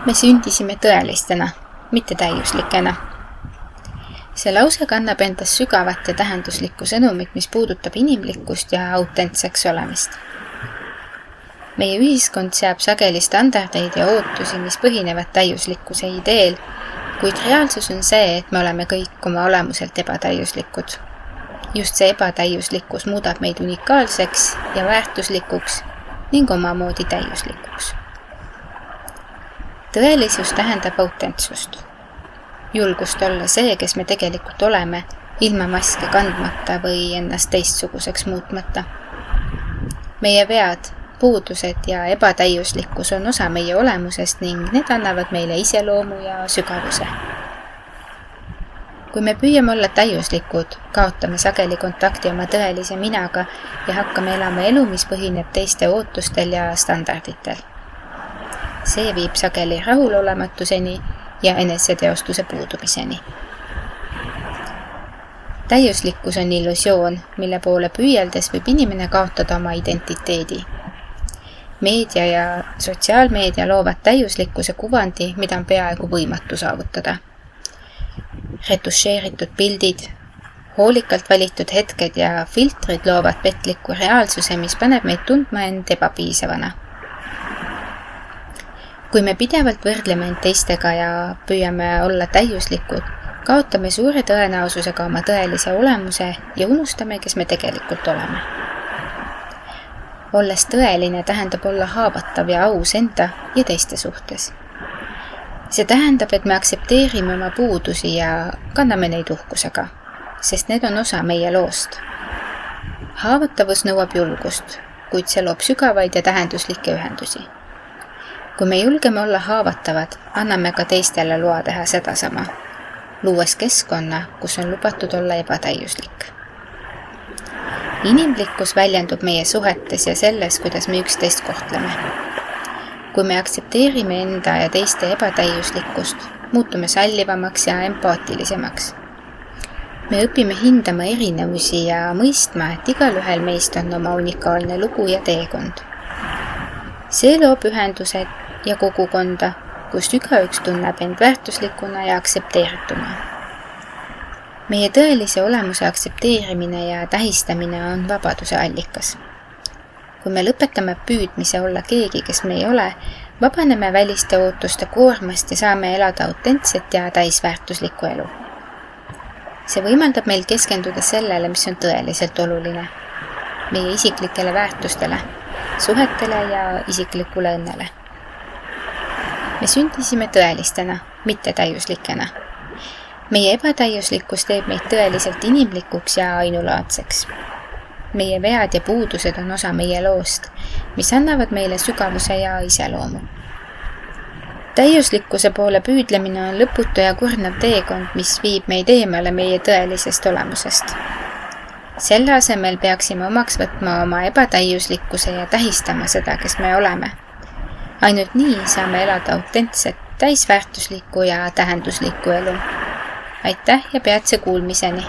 Me sündisime tõelistena, mitte täiuslikena. See lause kannab endas sügavat ja tähenduslikku sõnumit, mis puudutab inimlikkust ja autentseks olemist. Meie ühiskond seab sageli standardeid ja ootusi, mis põhinevad täiuslikkuse ideel, kuid reaalsus on see, et me oleme kõik oma olemuselt ebatäiuslikud. Just see ebatäiuslikkus muudab meid unikaalseks ja väärtuslikuks ning omamoodi täiuslikuks. Tõelisus tähendab autentsust. Julgust olla see, kes me tegelikult oleme, ilma maske kandmata või ennast teistsuguseks muutmata. Meie vead, puudused ja ebatäiuslikkus on osa meie olemusest ning need annavad meile iseloomu ja sügavuse. Kui me püüame olla täiuslikud, kaotame sageli kontakti oma tõelise minaga ja hakkame elama elu, mis põhineb teiste ootustel ja standarditel. See viib sageli rahulolematuseni ja eneseteostuse puudumiseni. Täiuslikkus on illusioon, mille poole püüeldes võib inimene kaotada oma identiteedi. Meedia ja sotsiaalmeedia loovad täiuslikkuse kuvandi, mida on peaaegu võimatu saavutada. Retušeeritud pildid, hoolikalt valitud hetked ja filtrid loovad petliku reaalsuse, mis paneb meid tundma end ebapiisavana. Kui me pidevalt võrdleme end teistega ja püüame olla täiuslikud, kaotame suure tõenäosusega oma tõelise olemuse ja unustame, kes me tegelikult oleme. Olles tõeline tähendab olla haavatav ja aus enda ja teiste suhtes. See tähendab, et me aktsepteerime oma puudusi ja kanname neid uhkusega, sest need on osa meie loost. Haavatavus nõuab julgust, kuid see loob sügavaid ja tähenduslikke ühendusi. Kui me julgeme olla haavatavad, anname ka teistele loa teha sedasama, luues keskkonna, kus on lubatud olla ebatäiuslik. Inimlikkus väljendub meie suhetes ja selles, kuidas me üksteist kohtleme. Kui me aktsepteerime enda ja teiste ebatäiuslikkust, muutume sallivamaks ja empaatilisemaks. Me õpime hindama erinevusi ja mõistma, et igalühel meist on oma unikaalne lugu ja teekond. See loob ühendused ja kogukonda, kus igaüks tunneb end väärtuslikuna ja aktsepteerituna. Meie tõelise olemuse aktsepteerimine ja tähistamine on vabaduse allikas. Kui me lõpetame püüdmise olla keegi, kes me ei ole, vabaneme väliste ootuste koormast ja saame elada autentset ja täisväärtuslikku elu. See võimaldab meil keskenduda sellele, mis on tõeliselt oluline. Meie isiklikele väärtustele, suhetele ja isiklikule õnnele. Me sündisime tõelistena, mitte täiuslikena. Meie ebatäiuslikkus teeb meid tõeliselt inimlikuks ja ainulaadseks. Meie vead ja puudused on osa meie loost, mis annavad meile sügavuse ja iseloomu. Täiuslikkuse poole püüdlemine on lõputu ja kurnav teekond, mis viib meid eemale meie tõelisest olemusest. Selle asemel peaksime omaks võtma oma ebatäiuslikkuse ja tähistama seda, kes me oleme. Ainult nii saame elada autentset, täisväärtuslikku ja tähenduslikku elu. Aitäh ja peatse kuulmiseni!